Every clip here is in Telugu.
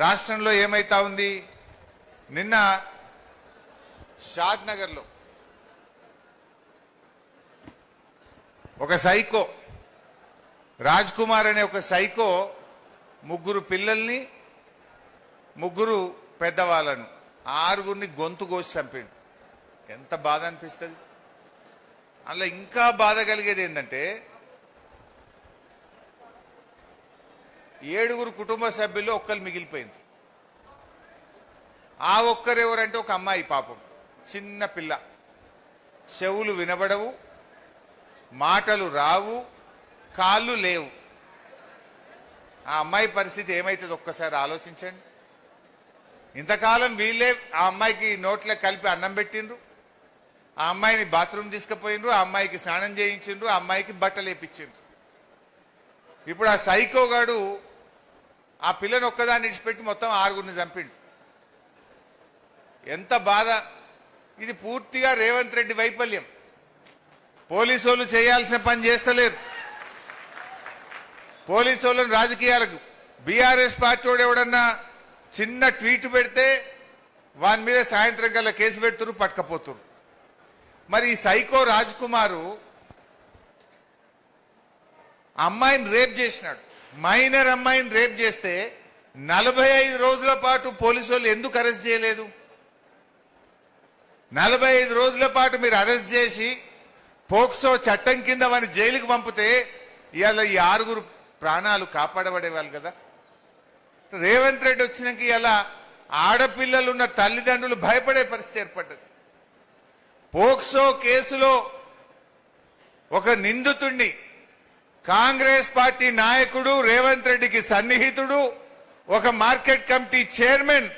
రాష్ట్రంలో ఏమైతా ఉంది? నిన్న షాద్ నగర్లో ఒక సైకో రాజ్ కుమార్ అనే ఒక సైకో ముగ్గురు పిల్లల్ని ముగ్గురు పెద్దవాళ్ళను ఆరుగురిని గొంతు కోసి చంపిండు. ఎంత బాధ అనిపిస్తుంది. అందులో ఇంకా బాధ కలిగేది ఏంటంటే 7 కుటుంబ సభ్యుల్లో ఒక్కరు మిగిలిపోయింది. ఆ ఒక్కరు ఎవరంటే ఒక అమ్మాయి, పాపం చిన్న పిల్ల, చెవులు వినబడవు, మాటలు రావు, కాళ్ళు లేవు. ఆ అమ్మాయి పరిస్థితి ఏమైతుంది ఒక్కసారి ఆలోచించండి. ఇంతకాలం వీళ్ళే ఆ అమ్మాయికి నోట్లో కలిపి అన్నం పెట్టిండ్రు, ఆ అమ్మాయిని బాత్రూమ్ తీసుకుపోయిండ్రు, ఆ అమ్మాయికి స్నానం చేయించిండ్రు, ఆ అమ్మాయికి బట్టలు వేపించిండ్రు. ఇప్పుడు ఆ సైకోగాడు ఆ పిల్లని ఒక్కదాన్ని విడిచిపెట్టి మొత్తం 6గురిని చంపిండు. ఎంత బాధ. ఇది పూర్తిగా రేవంత్ రెడ్డి వైఫల్యం. పోలీసు వాళ్ళు చేయాల్సిన పని చేస్తలేరు. పోలీసు వాళ్ళని రాజకీయాలకు బీఆర్ఎస్ పార్టీ వాడు ఎవడన్నా చిన్న ట్వీట్ పెడితే వాని మీద సాయంత్రం కల్లా కేసు పెడుతురు, పట్టుకపోతురు. మరి ఈ సైకో రాజ్ కుమారు అమ్మాయిని రేప్ చేసినాడు. మైనర్ అమ్మాయిని రేప్ చేస్తే 45 రోజుల పాటు పోలీసు వాళ్ళు ఎందుకు అరెస్ట్ చేయలేదు? 45 రోజుల పాటు మీరు అరెస్ట్ చేసి పోక్సో చట్టం కింద వారిని జైలుకు పంపితే ఇవాళ ఈ 6గురు ప్రాణాలు కాపాడబడేవాళ్ళు కదా. రేవంత్ రెడ్డి వచ్చినాక ఇలా ఆడపిల్లలున్న తల్లిదండ్రులు భయపడే పరిస్థితి ఏర్పడ్డది. పోక్సో కేసులో ఒక నిందితుడిని కాంగ్రెస్ పార్టీ నాయకుడు, రేవంత్ రెడ్డికి సన్నిహితుడు, ఒక మార్కెట్ కమిటీ చైర్మన్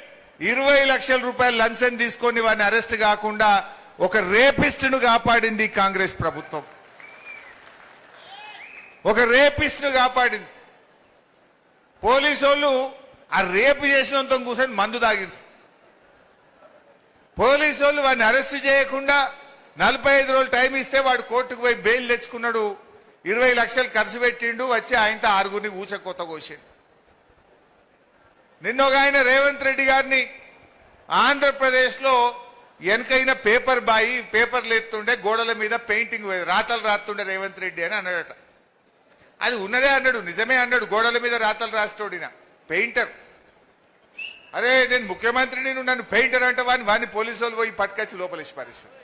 20 లక్షల రూపాయలు లంచం తీసుకొని వారిని అరెస్ట్ కాకుండా ఒక రేపిస్టును కాపాడింది కాంగ్రెస్ ప్రభుత్వం. ఒక రేపిస్టును కాపాడింది. పోలీసు వాళ్ళు ఆ రేపు చేసినంత కూర్చొని మందు తాగింది. పోలీసు వాళ్ళు వాడిని అరెస్ట్ చేయకుండా 45 రోజులు టైం ఇస్తే వాడు కోర్టుకు పోయి బెయిల్ తెచ్చుకున్నాడు. 20 లక్షలు ఖర్చు పెట్టిండు, వచ్చి ఆయనతో 6గురిని ఊచకొత్త కోసిండు. నిన్న ఒక ఆయన రేవంత్ రెడ్డి గారిని ఆంధ్రప్రదేశ్లో వెనకైన పేపర్ బాయి పేపర్లు ఎత్తుండే గోడల మీద పెయింటింగ్ రాతలు రాస్తుండే రేవంత్ రెడ్డి అని అన్నాడట. అది ఉన్నదే అన్నాడు, నిజమే అన్నాడు. గోడల మీద రాతలు రాస్తోడిన పెయింటర్. అరే నేను ముఖ్యమంత్రిని, నన్ను పెయింటర్ అంటే వాడిని పోలీసు వాళ్ళు పోయి పట్టుకొచ్చి లోపలేసి పారేశారు.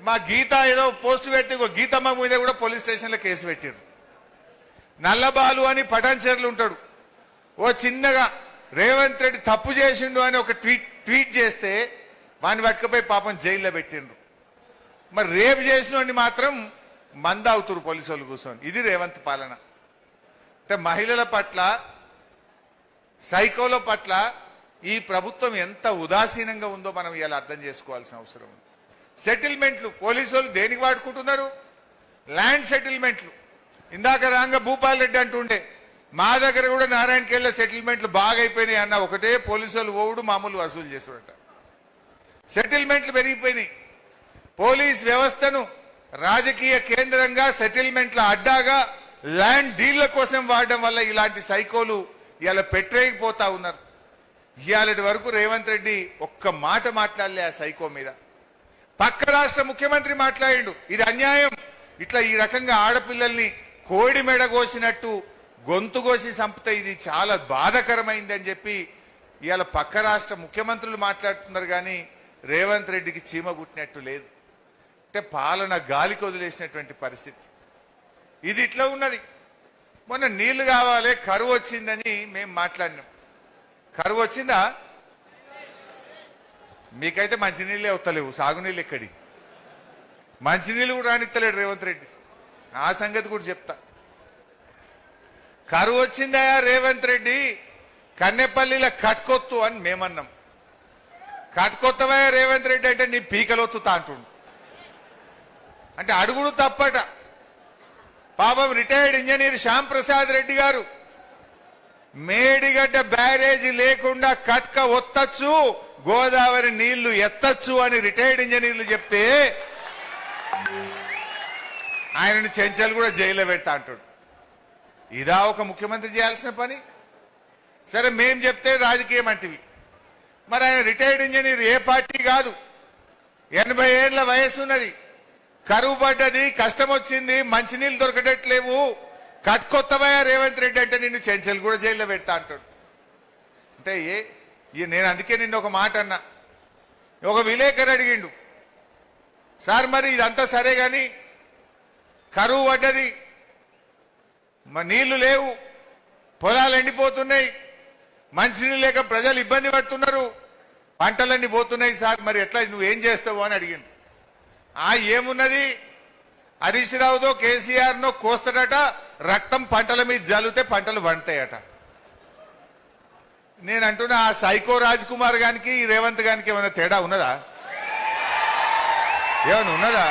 మా గీత ఏదో పోస్ట్ పెట్టి గీతమ్మ మీద కూడా పోలీస్ స్టేషన్లో కేసు పెట్టారు. నల్లబాలు అని పటాన్చెర్లు ఉంటాడు, ఓ చిన్నగా రేవంత్ రెడ్డి తప్పు చేసిండు అని ఒక ట్వీట్ చేస్తే వాడిని పట్టుకపోయి పాపం జైల్లో పెట్టిండ్రు. మరి రేపు చేసిన మాత్రం మంద అవుతురు పోలీసు వాళ్ళు కూర్చొని. ఇది రేవంత్ పాలన. అంటే మహిళల పట్ల, సైకోల పట్ల ఈ ప్రభుత్వం ఎంత ఉదాసీనంగా ఉందో మనం ఇలా అర్థం చేసుకోవాల్సిన అవసరం ఉంది. సెటిల్మెంట్లు పోలీసు వాళ్ళు దేనికి వాడుకుంటున్నారు? ల్యాండ్ సెటిల్మెంట్లు. ఇందాక రాంగ భూపాల్ రెడ్డి అంటుండే మా దగ్గర కూడా నారాయణఖేళ్ళ సెటిల్మెంట్లు బాగా అయిపోయినాయి అన్న. ఒకటే పోలీసు వాళ్ళు ఓవుడు, మామూలు వసూలు చేసాడట. సెటిల్మెంట్లు పెరిగిపోయినాయి. పోలీస్ వ్యవస్థను రాజకీయ కేంద్రంగా, సెటిల్మెంట్ల అడ్డాగా, ల్యాండ్ డీళ్ల కోసం వాడడం వల్ల ఇలాంటి సైకోలు ఇలా పెట్టేయకపోతా ఉన్నారు. ఇవాళటి వరకు రేవంత్ రెడ్డి ఒక్క మాట మాట్లాడలే ఆ సైకో మీద. పక్క రాష్ట్ర ముఖ్యమంత్రి మాట్లాడిండు, ఇది అన్యాయం, ఇట్లా ఈ రకంగా ఆడపిల్లల్ని కోడి మెడగోసినట్టు గొంతు కోసి చంపితే ఇది చాలా బాధకరమైంది అని చెప్పి ఇవాళ పక్క రాష్ట్ర ముఖ్యమంత్రులు మాట్లాడుతున్నారు. కానీ రేవంత్ రెడ్డికి చీమ గుట్టినట్టు లేదు. అంటే పాలన గాలికి వదిలేసినటువంటి పరిస్థితి. ఇది ఇట్లా ఉన్నది. మొన్న నీళ్లు కావాలి, కరువు వచ్చిందని మేము మాట్లాడినాం. కరువు వచ్చిందా? మీకైతే మంచినీళ్ళే వస్తలేవు, సాగునీళ్ళు ఎక్కడి? మంచినీళ్ళు కూడా రానిస్తలేడు రేవంత్ రెడ్డి. ఆ సంగతి కూడా చెప్తా. కరువు వచ్చిందా రేవంత్ రెడ్డి? కన్నెపల్లిలో కట్కొత్తు అని మేమన్నాం. కట్కొత్తవా రేవంత్ రెడ్డి అంటే నీ పీకలొత్తుతా అంటుండు. అంటే అడుగుడు తప్పట. పాపం రిటైర్డ్ ఇంజనీర్ శ్యామ్ ప్రసాద్ రెడ్డి గారు మేడిగడ్డ బ్యారేజీ లేకుండా కట్క ఒత్తచ్చు, గోదావరి నీళ్లు ఎత్తచ్చు అని రిటైర్డ్ ఇంజనీర్లు చెప్తే ఆయనని చెంచల్ కూడా జైల్లో పెడతా అంటాడు. ఇదా ఒక ముఖ్యమంత్రి చేయాల్సిన పని? సరే మేం చెప్తే రాజకీయం అంటివి. మరి ఆయన రిటైర్డ్ ఇంజనీర్, ఏ పార్టీ కాదు, 80 ఏళ్ల వయసు ఉన్నది, కరువు పడ్డది, కష్టం వచ్చింది, మంచినీళ్ళు దొరకటట్లేవు, కట్టుకొత్తవయ్యా రేవంత్ రెడ్డి అంటే నిన్ను చెంచల్ కూడా జైల్లో పెడతా అంటాడు. అంటే నేను అందుకే నిన్న ఒక మాట అన్నా. ఒక విలేకరు అడిగిండు, సార్ మరి ఇదంతా సరే గాని కరువు పడ్డది, మరి నీళ్లు లేవు, పొలాలు ఎండిపోతున్నాయి, మంచినీళ్ళు లేక ప్రజలు ఇబ్బంది పడుతున్నారు, పంటలన్నీ పోతున్నాయి సార్, మరి ఎట్లా నువ్వేం చేస్తావు అని అడిగిండు. ఏమున్నది, హరీష్ రావుతో కేసీఆర్నో కోస్తాడట, రక్తం పంటల మీద జల్లితే పంటలు వండుతాయట. నేను అంటున్నా, ఆ సైకో రాజ్ కుమార్ గానికి రేవంత్ గానికి ఏమైనా తేడా ఉన్నదా? ఏమైనా ఉన్నదా?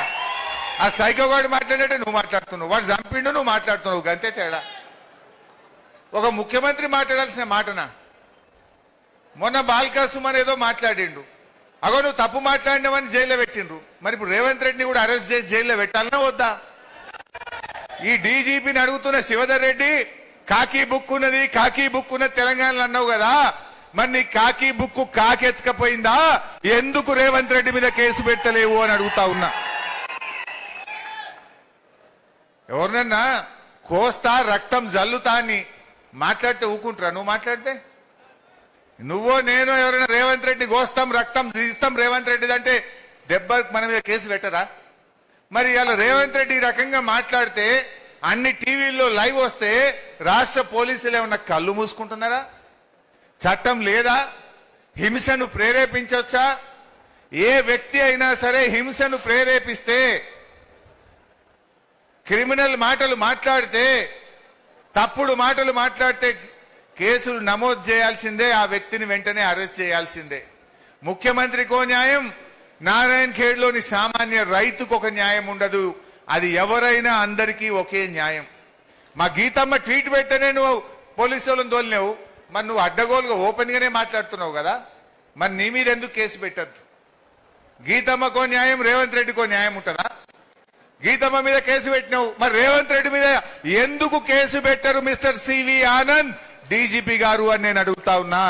ఆ సైకో గాడు మాట్లాడే నువ్వు మాట్లాడుతున్నావు, వాడు చంపిండు నువ్వు మాట్లాడుతున్నావు, అంతే తేడా. ఒక ముఖ్యమంత్రి మాట్లాడాల్సిన మాటనా? మొన్న బాల్కా సుమన్ ఏదో మాట్లాడిండు, అగో నువ్వు తప్పు మాట్లాడినావని జైల్లో పెట్టిండ్రు. మరి ఇప్పుడు రేవంత్ రెడ్డిని కూడా అరెస్ట్ చేసి జైల్లో పెట్టాలన్నా వద్దా? ఈ డీజీపీని అడుగుతున్న శివధర్ రెడ్డి, కాకి బుక్ ఉన్నది, కాకి బుక్ ఉన్నది తెలంగాణలో అన్నావు కదా, మరి నీ కాకి బుక్ కాకెత్తుకపోయిందా? ఎందుకు రేవంత్ రెడ్డి మీద కేసు పెట్టలేవు అని అడుగుతా ఉన్నా. ఎవరినన్నా కోస్తా రక్తం జల్లుతా అని మాట్లాడితే ఊకుంటారా? నువ్వు మాట్లాడితే నువ్వో నేను ఎవరైనా రేవంత్ రెడ్డి కోస్తాం రక్తం తీస్తాం రేవంత్ రెడ్డి అంటే దెబ్బ మన మీద కేసు పెట్టరా? మరి ఇలా రేవంత్ రెడ్డి ఈ రకంగా మాట్లాడితే అన్ని టీవీల్లో లైవ్ వస్తే రాష్ట్ర పోలీసులు ఏమన్నా కళ్ళు మూసుకుంటున్నారా? చట్టం లేదా? హింసను ప్రేరేపించవచ్చా? ఏ వ్యక్తి అయినా సరే హింసను ప్రేరేపిస్తే, క్రిమినల్ మాటలు మాట్లాడితే, తప్పుడు మాటలు మాట్లాడితే కేసులు నమోదు చేయాల్సిందే, ఆ వ్యక్తిని వెంటనే అరెస్ట్ చేయాల్సిందే. ముఖ్యమంత్రికో న్యాయం, నారాయణ ఖేడ్లోని సామాన్య రైతుకు ఒక న్యాయం ఉండదు. అది ఎవరైనా అందరికీ ఒకే న్యాయం. మా గీతమ్మ ట్వీట్ పెట్టనే నువ్వు పోలీసు వాళ్ళని తోలినావు, మరి నువ్వు అడ్డగోలుగా ఓపెన్ గానే మాట్లాడుతున్నావు కదా, మరి నీ మీద ఎందుకు కేసు పెట్టద్దు? గీతమ్మకో న్యాయం, రేవంత్ రెడ్డికో న్యాయం ఉంటుందా? గీతమ్మ మీద కేసు పెట్టినావు, మరి రేవంత్ రెడ్డి మీద ఎందుకు కేసు పెట్టరు మిస్టర్ సివి ఆనంద్ డీజీపీ గారు అని నేను అడుగుతా ఉన్నా.